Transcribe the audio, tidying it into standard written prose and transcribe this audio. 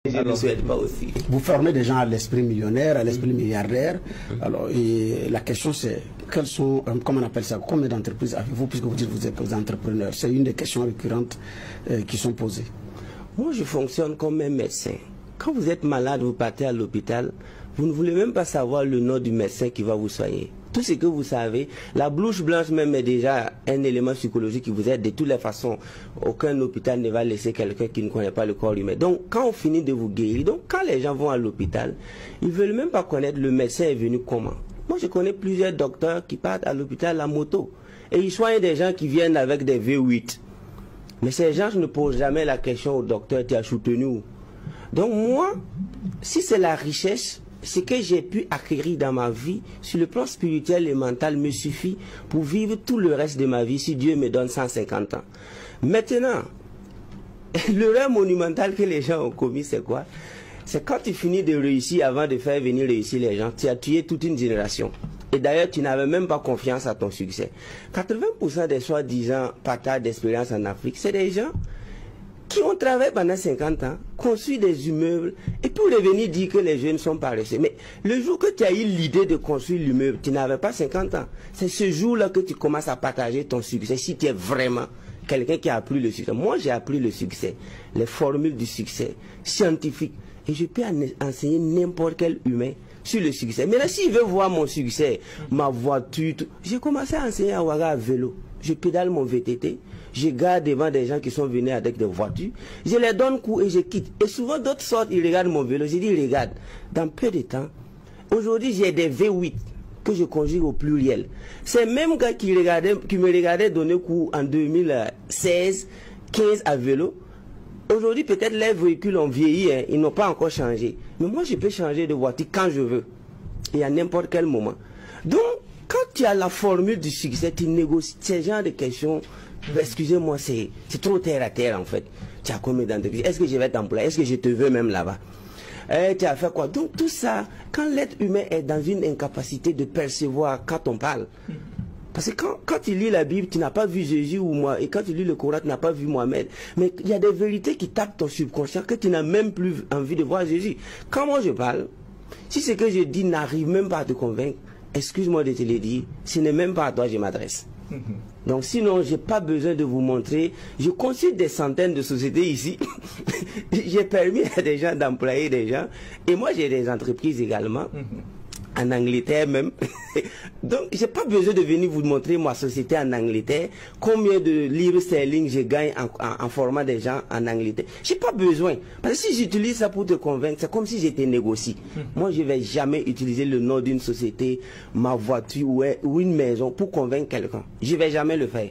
Je ne le souhaite pas aussi. Vous formez des gens à l'esprit millionnaire, à l'esprit milliardaire. Alors, et la question c'est, quels sont, comment on appelle ça, combien d'entreprises avez-vous, puisque vous dites que vous êtes entrepreneurs? C'est une des questions récurrentes qui sont posées. Moi, je fonctionne comme un médecin. Quand vous êtes malade, vous partez à l'hôpital, vous ne voulez même pas savoir le nom du médecin qui va vous soigner. Tout ce que vous savez, la blouse blanche même est déjà un élément psychologique qui vous aide. De toutes les façons, aucun hôpital ne va laisser quelqu'un qui ne connaît pas le corps humain. Donc, quand on finit de vous guérir, donc quand les gens vont à l'hôpital, ils ne veulent même pas connaître le médecin est venu comment. Moi, je connais plusieurs docteurs qui partent à l'hôpital à moto. Et ils soignent des gens qui viennent avec des V8. Mais ces gens ne posent jamais la question au docteur, tu as soutenu où? Donc moi, si c'est la richesse, ce que j'ai pu acquérir dans ma vie, sur le plan spirituel et mental, me suffit pour vivre tout le reste de ma vie si Dieu me donne 150 ans. Maintenant, l'erreur monumentale que les gens ont commis, c'est quoi? C'est quand tu finis de réussir avant de faire venir réussir les gens, tu as tué toute une génération. Et d'ailleurs, tu n'avais même pas confiance à ton succès. 80% des soi-disant partages d'expérience en Afrique, c'est des gens qui ont travaillé pendant 50 ans, construit des immeubles, et pour revenir dire que les jeunes sont paresseux. Mais le jour que tu as eu l'idée de construire l'immeuble, tu n'avais pas 50 ans. C'est ce jour-là que tu commences à partager ton succès, si tu es vraiment quelqu'un qui a appris le succès. Moi, j'ai appris le succès, les formules du succès, scientifiques, et je peux enseigner n'importe quel humain sur le succès. Mais là, s'il veut voir mon succès, ma voiture, j'ai commencé à enseigner à Ouaga à vélo. Je pédale mon VTT, je garde devant des gens qui sont venus avec des voitures, je les donne coup et je quitte. Et souvent d'autres sortent, ils regardent mon vélo, je dis regarde, dans peu de temps, aujourd'hui j'ai des V8 que je conjugue au pluriel. Ces mêmes gars qui me regardaient donner coup en 2016, 15 à vélo, aujourd'hui peut-être les véhicules ont vieilli, hein, ils n'ont pas encore changé. Mais moi je peux changer de voiture quand je veux, et à n'importe quel moment. Donc, quand tu as la formule du succès, tu négocies ce genre de questions. Excusez-moi, c'est trop terre à terre en fait. Tu as combien d'entreprises? Est-ce que je vais t'employer? Est-ce que je te veux même là-bas? Tu as fait quoi? Donc tout ça, quand l'être humain est dans une incapacité de percevoir quand on parle. Parce que quand tu lis la Bible, tu n'as pas vu Jésus ou moi. Et quand tu lis le Coran, tu n'as pas vu Mohamed. Mais il y a des vérités qui tapent ton subconscient que tu n'as même plus envie de voir Jésus. Quand moi je parle, si ce que je dis n'arrive même pas à te convaincre, excuse-moi de te le dire, ce n'est même pas à toi que je m'adresse. Donc sinon, je n'ai pas besoin de vous montrer. Je consulte des centaines de sociétés ici. J'ai permis à des gens d'employer des gens. Et moi, j'ai des entreprises également. En Angleterre même. Donc, j'ai pas besoin de venir vous montrer ma société en Angleterre, combien de livres sterling je gagne en formant des gens en Angleterre. J'ai pas besoin. Parce que si j'utilise ça pour te convaincre, c'est comme si j'étais négocié. Moi, je vais jamais utiliser le nom d'une société, ma voiture ou une maison pour convaincre quelqu'un. Je vais jamais le faire.